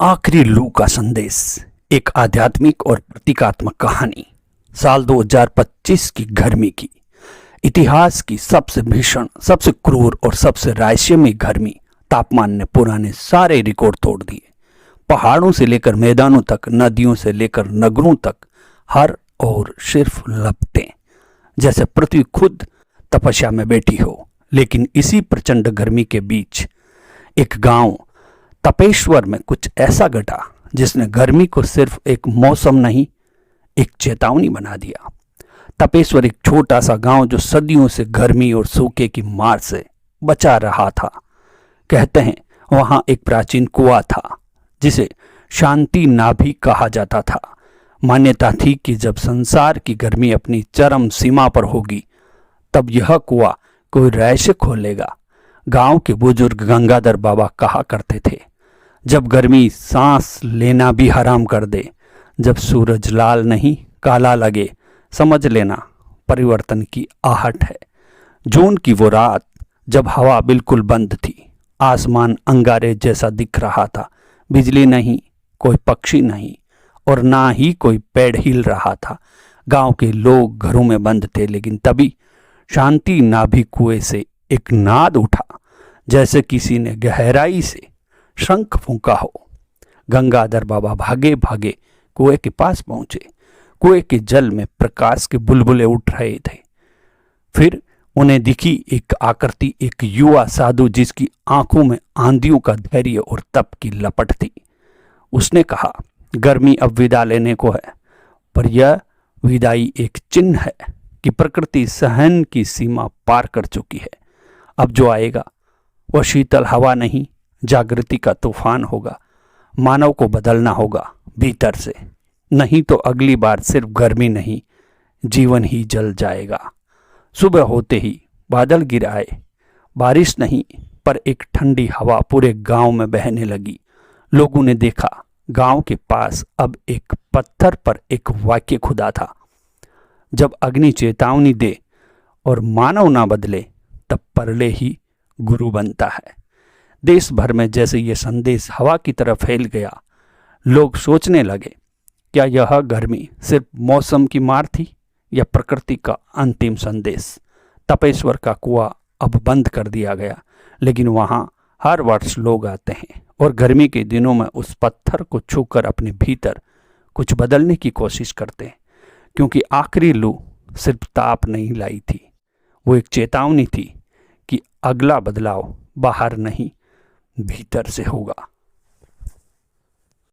आखिरी लू का संदेश, एक आध्यात्मिक और प्रतीकात्मक कहानी। साल 2025 की गर्मी की, इतिहास की सबसे भीषण, सबसे क्रूर और सबसे रहस्यमयी गर्मी तापमान ने पुराने सारे रिकॉर्ड तोड़ दिए। पहाड़ों से लेकर मैदानों तक, नदियों से लेकर नगरों तक, हर ओर सिर्फ लपटें, जैसे पृथ्वी खुद तपस्या में बैठी हो। लेकिन इसी प्रचंड गर्मी के बीच एक गांव तपेश्वर में कुछ ऐसा घटा जिसने गर्मी को सिर्फ एक मौसम नहीं, एक चेतावनी बना दिया। तपेश्वर एक छोटा सा गांव जो सदियों से गर्मी और सूखे की मार से बचा रहा था। कहते हैं वहां एक प्राचीन कुआं था जिसे शांति नाभि कहा जाता था। मान्यता थी कि जब संसार की गर्मी अपनी चरम सीमा पर होगी तब यह कुआं कोई रहस्य खोलेगा। गांव के बुजुर्ग गंगाधर बाबा कहा करते थे, जब गर्मी सांस लेना भी हराम कर दे, जब सूरज लाल नहीं काला लगे, समझ लेना परिवर्तन की आहट है। जून की वो रात जब हवा बिल्कुल बंद थी, आसमान अंगारे जैसा दिख रहा था, बिजली नहीं, कोई पक्षी नहीं और ना ही कोई पेड़ हिल रहा था। गांव के लोग घरों में बंद थे, लेकिन तभी शांति नाभि कुएं से एक नाद उठा, जैसे किसी ने गहराई से शंख फूंका हो। गंगाधर बाबा भागे भागे कुएं के पास पहुंचे। कुएं के जल में प्रकाश के बुलबुले उठ रहे थे। फिर उन्हें दिखी एक आकृति, एक युवा साधु जिसकी आंखों में आंधियों का धैर्य और तप की लपट थी। उसने कहा, गर्मी अब विदा लेने को है, पर यह विदाई एक चिन्ह है कि प्रकृति सहन की सीमा पार कर चुकी है। अब जो आएगा वह शीतल हवा नहीं, जागृति का तूफान होगा। मानव को बदलना होगा भीतर से, नहीं तो अगली बार सिर्फ गर्मी नहीं, जीवन ही जल जाएगा। सुबह होते ही बादल गिर आए। बारिश नहीं, पर एक ठंडी हवा पूरे गांव में बहने लगी। लोगों ने देखा, गांव के पास अब एक पत्थर पर एक वाक्य खुदा था, जब अग्नि चेतावनी दे और मानव ना बदले तब परले ही गुरु बनता है। देश भर में जैसे ये संदेश हवा की तरह फैल गया, लोग सोचने लगे, क्या यह गर्मी सिर्फ मौसम की मार थी या प्रकृति का अंतिम संदेश। तपेश्वर का कुआं अब बंद कर दिया गया, लेकिन वहाँ हर वर्ष लोग आते हैं और गर्मी के दिनों में उस पत्थर को छूकर अपने भीतर कुछ बदलने की कोशिश करते हैं, क्योंकि आखिरी लू सिर्फ ताप नहीं लाई थी, वो एक चेतावनी थी कि अगला बदलाव बाहर नहीं, भीतर से होगा।